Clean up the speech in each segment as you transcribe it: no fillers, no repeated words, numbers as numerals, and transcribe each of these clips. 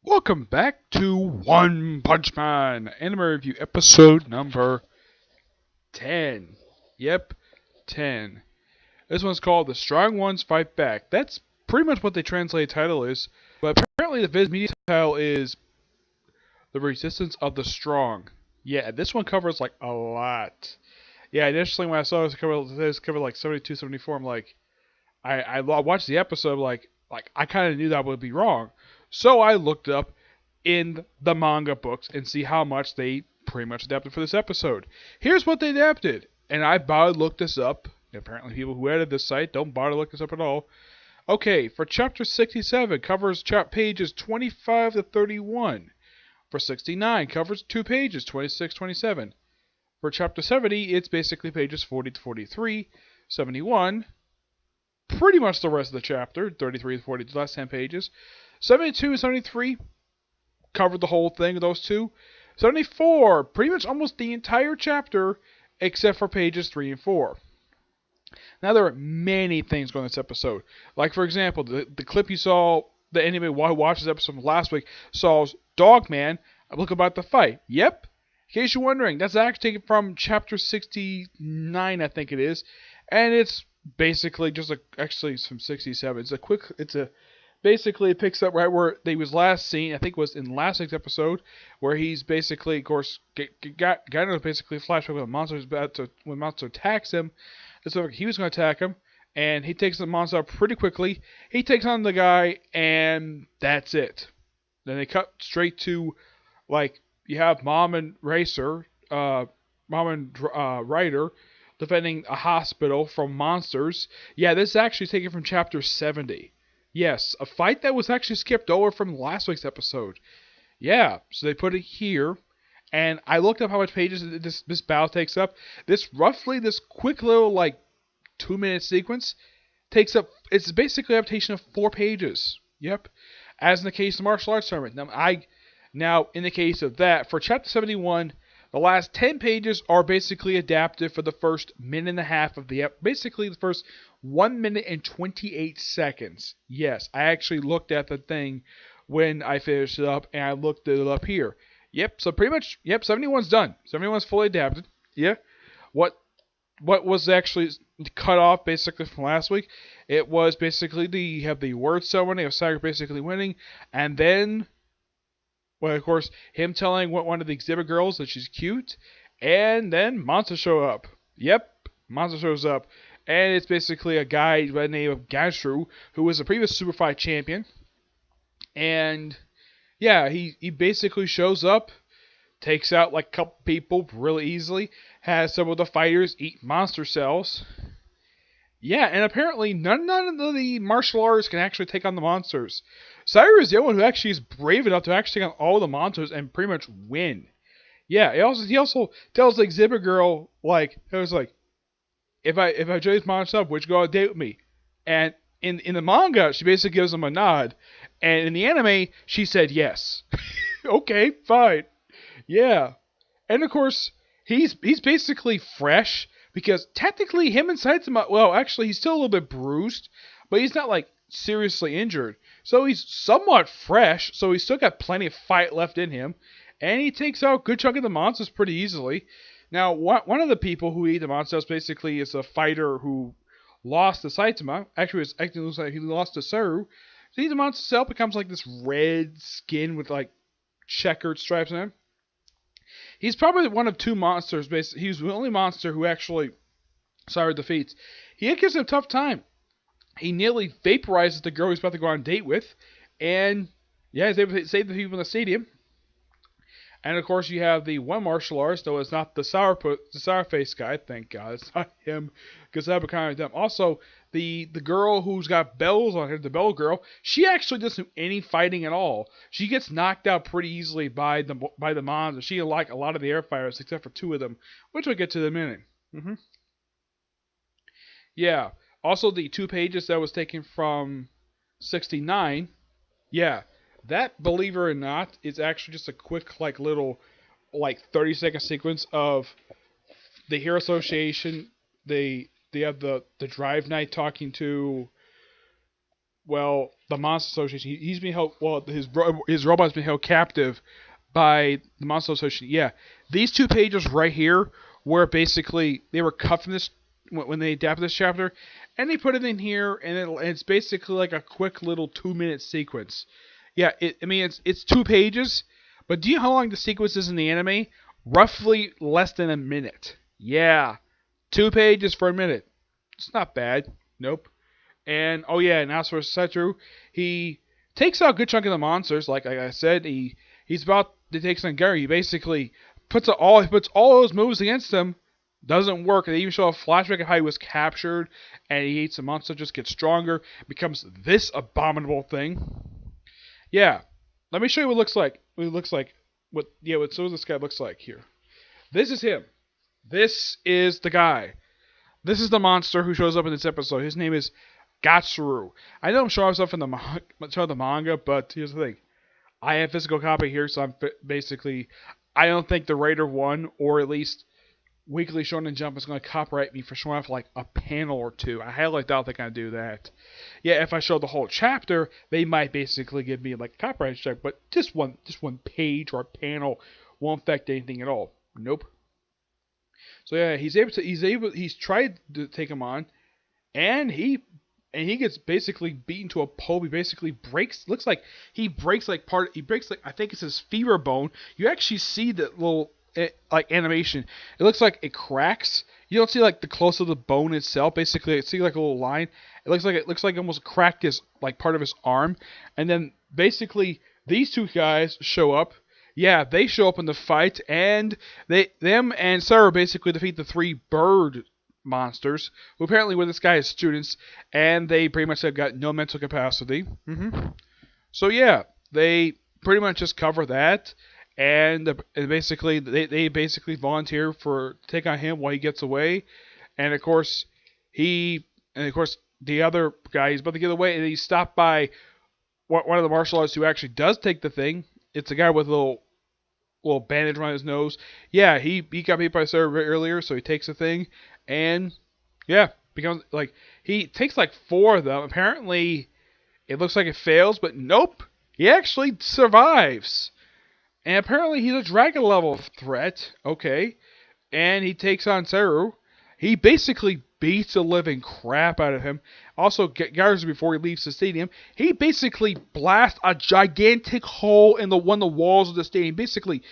Welcome back to One Punch Man Anime Review episode number 10. Yep, 10. This one's called The Strong Ones Fight Back. That's pretty much what the translated title is, but apparently the Viz media title is The Resistance of the Strong. Yeah, this one covers like a lot. Yeah, initially when I saw this covered like 72, 74, I'm like, I watched the episode like I kind of knew that would be wrong. So I looked up in the manga books and see how much they pretty much adapted for this episode. Here's what they adapted, and I bothered to look this up. Apparently, people who edit this site don't bother to look this up at all. Okay, for chapter 67, covers pages 25 to 31. For 69, covers 2 pages, 26, 27. For chapter 70, it's basically pages 40 to 43. 71, pretty much the rest of the chapter, 33 to 40, the last 10 pages. 72 and 73, covered the whole thing of those two. 74, pretty much almost the entire chapter, except for pages 3 and 4. Now, there are many things going on in this episode. Like, for example, the clip you saw, the anime who watched this episode from last week, saw Dogman look about the fight. Yep. In case you're wondering, that's actually taken from chapter 69, I think it is. And it's basically actually it's from 67. Basically, it picks up right where they was last seen. I think it was in last week's episode, where he's basically, of course, got into basically a flashback when when monster attacks him. So he was going to attack him, and he takes the monster out pretty quickly. He takes on the guy, and that's it. Then they cut straight to, like, you have Mom and Ryder defending a hospital from monsters. Yeah, this is actually taken from chapter 70. Yes, a fight that was actually skipped over from last week's episode. Yeah, so they put it here, and I looked up how much pages this battle takes up. This quick little, like, 2-minute sequence takes up, it's basically an adaptation of 4 pages. Yep, as in the case of the martial arts tournament. Now, in the case of that, for chapter 71, the last 10 pages are basically adapted for the first minute and a half of basically the first 1 minute and 28 seconds. Yes, I actually looked at the thing when I finished it up, and I looked it up here. Yep, so pretty much, 71's done. 71's fully adapted. Yeah. What was actually cut off basically from last week? It was basically you have the word ceremony of Saga basically winning, and then, well, of course, him telling one of the exhibit girls that she's cute, and then monsters show up. Yep, monster shows up, and it's basically a guy by the name of Gastru, who was a previous Super Fight champion, and yeah, he basically shows up, takes out like a couple people really easily, has some of the fighters eat monster cells. Yeah, and apparently none of the martial artists can actually take on the monsters. Saira is the only one who actually is brave enough to actually take on all the monsters and pretty much win. Yeah, he also tells the exhibit girl, like, it was like, if I join this monster up, would you go on a date with me? And in the manga, she basically gives him a nod, and in the anime, she said yes. Okay, fine. Yeah, and of course, he's basically fresh. Because technically, him and Saitama, well, actually, he's still a little bit bruised, but he's not, like, seriously injured. So he's somewhat fresh, so he's still got plenty of fight left in him, and he takes out a good chunk of the monsters pretty easily. Now, one of the people who eat the monsters basically is a fighter who lost to Saitama. Actually, it looks like he lost to Saru. So he eats the monster cell, becomes, like, this red skin with, like, checkered stripes on him. He's probably one of 2 monsters. He's the only monster who actually Saira defeats. He gives him a tough time. He nearly vaporizes the girl he's about to go on a date with. And, yeah, he's able to save the people in the stadium. And, of course, you have the one martial artist, though it's not the sour face guy. Thank God it's not him, because that would be kind of dumb. Also, the girl who's got bells on her, the bell girl, she actually doesn't do any fighting at all. She gets knocked out pretty easily by the mons. She like a lot of the air fighters, except for 2 of them, which we'll get to in a minute. Yeah. Also, the 2 pages that was taken from 69. Yeah. That, believe it or not, is actually just a quick, like, little, like, 30-second sequence of the Hero Association. They have the Drive Knight talking to well, the Monster Association, he's being held, well, his robot's being held captive by the Monster Association. Yeah, these 2 pages right here were basically, they were cut from this when they adapted this chapter, and they put it in here, and it's basically like a quick little 2-minute sequence. Yeah, I mean, it's 2 pages, but do you know how long the sequence is in the anime? Roughly less than a minute. Yeah, 2 pages for a minute. It's not bad. Nope. And oh yeah, and as for Setru, he takes out a good chunk of the monsters. Like I said, he's about to take some Gary. He basically he puts all those moves against him. Doesn't work. They even show a flashback of how he was captured, and he eats the monster, just gets stronger, becomes this abominable thing. Yeah, let me show you what it looks like. What it looks like. What this guy looks like here. This is him. This is the guy. This is the monster who shows up in this episode. His name is Gatsuru. I know I'm showing myself in the manga, but here's the thing. I have a physical copy here, so I'm basically... I don't think the Raider 1, or at least Weekly Shonen Jump, is going to copyright me for showing off like a panel or two. I highly doubt they're going to do that. Yeah, if I show the whole chapter, they might basically give me like a copyright strike, but just one page or panel won't affect anything at all. Nope. So yeah, he's tried to take him on, and he gets basically beaten to a pulp. He basically breaks. Looks like he breaks like I think it's his femur bone. You actually see that little like animation. It looks like it cracks. You don't see like the close of the bone itself. Basically, you see like a little line. It looks like almost cracked his like part of his arm, and then basically these two guys show up. Yeah, they show up in the fight, and them and Sarah basically defeat the 3 bird monsters, who apparently were this guy's students, and they pretty much have got no mental capacity. So yeah, they pretty much just cover that, and basically they basically volunteer for to take on him while he gets away, and of course the other guy, he's about to get away, and he's stopped by one of the martial artists who actually does take the thing. It's a guy with a little bandage around his nose. Yeah, he got beat by Sarah earlier, so he takes the thing, and yeah, becomes like he takes like 4 of them. Apparently, it looks like it fails, but nope, he actually survives. And apparently, he's a dragon level threat. Okay, and he takes on Seru. He basically beats the living crap out of him. Also, Garza, before he leaves the stadium, he basically blasts a gigantic hole in one of the walls of the stadium. Basically,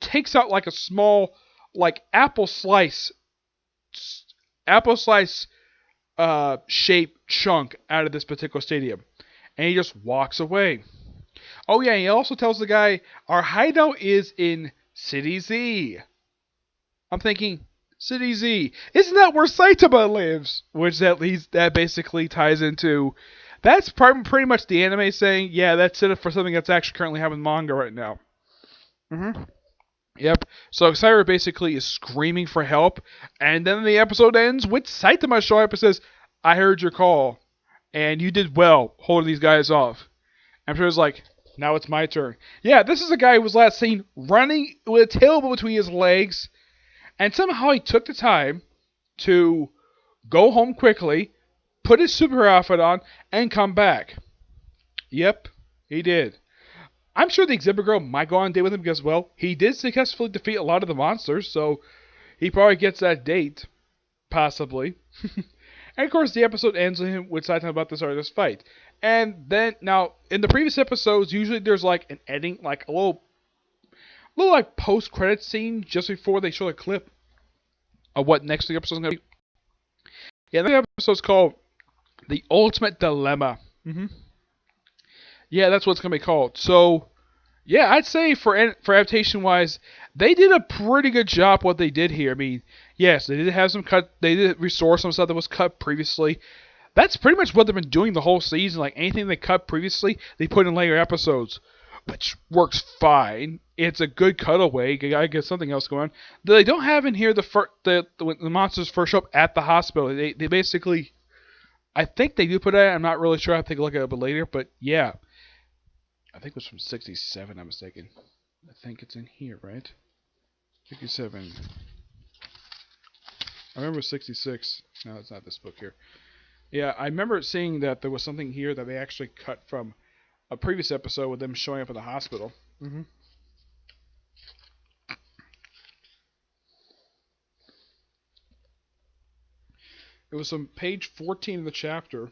takes out like a small, like apple slice shaped chunk out of this particular stadium, and he just walks away. Oh yeah, he also tells the guy, our hideout is in City Z. I'm thinking, City Z, isn't that where Saitama lives? Which that basically ties into, that's pretty much the anime saying, yeah, that's it for something that's actually currently happening in manga right now. Yep. So Saira basically is screaming for help, and then the episode ends with Saitama showing up and says, I heard your call, and you did well holding these guys off. And Sarah's like, now it's my turn. Yeah, this is a guy who was last seen running with a tail between his legs, and somehow he took the time to go home quickly, put his super outfit on, and come back. Yep, he did. I'm sure the exhibit girl might go on a date with him because, well, he did successfully defeat a lot of the monsters, so he probably gets that date. Possibly. And of course, the episode ends with Saitama about to start this fight. And then, now, in the previous episodes, usually there's like an ending, like a little like post-credit scene just before they show a clip of what next week's episode is going to be. Yeah, the episode's called The Ultimate Dilemma. Yeah, that's what it's going to be called. So, yeah, I'd say for adaptation-wise, they did a pretty good job what they did here. I mean, yes, they did have some cut. They did restore some stuff that was cut previously. That's pretty much what they've been doing the whole season. Like, anything they cut previously, they put in later episodes, which works fine. It's a good cutaway. You gotta get something else going on. They don't have in here the monsters first show up at the hospital. They basically, I think they do put it. I'm not really sure. I'll take a look at it a bit later. But yeah, I think it was from 67. I'm mistaken. I think it's in here, right? 67. I remember 66. No, it's not this book here. Yeah, I remember seeing that there was something here that they actually cut from a previous episode with them showing up at the hospital. It was on page 14 of the chapter.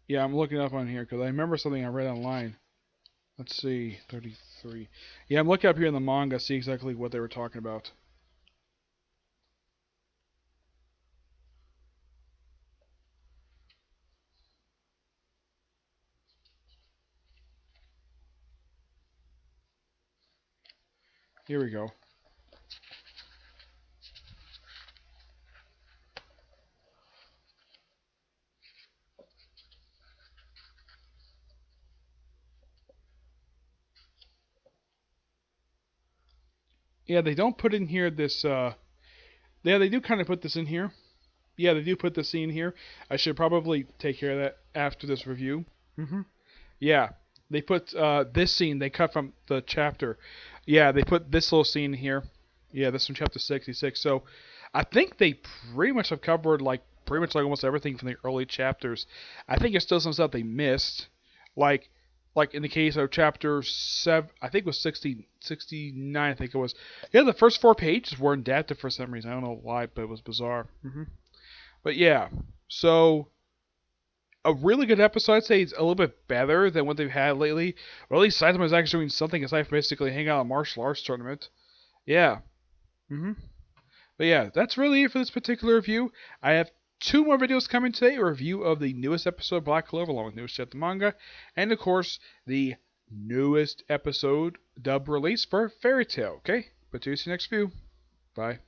Yeah, I'm looking up on here because I remember something I read online. Let's see, 33. Yeah, I'm looking up here in the manga, see exactly what they were talking about. Here we go. Yeah, they don't put in here this, yeah, they do kind of put this in here. Yeah, they do put the scene here. I should probably take care of that after this review. Yeah, they put this scene they cut from the chapter. Yeah, they put this little scene here. Yeah, this from chapter 66. So I think they pretty much have covered like pretty much like almost everything from the early chapters. I think there's still some stuff they missed, like in the case of chapter 7, I think it was 60, 69, I think it was. Yeah, the first 4 pages weren't adapted for some reason. I don't know why, but it was bizarre. But yeah, so a really good episode. I'd say it's a little bit better than what they've had lately. Or at least Saitama is actually doing something aside from basically hanging out at a martial arts tournament. Yeah. But yeah, that's really it for this particular review. I have 2 more videos coming today. A review of the newest episode of Black Clover along with newest chapter manga. And of course, the newest episode dub release for Fairy Tail. Okay? But to see you next view. Bye.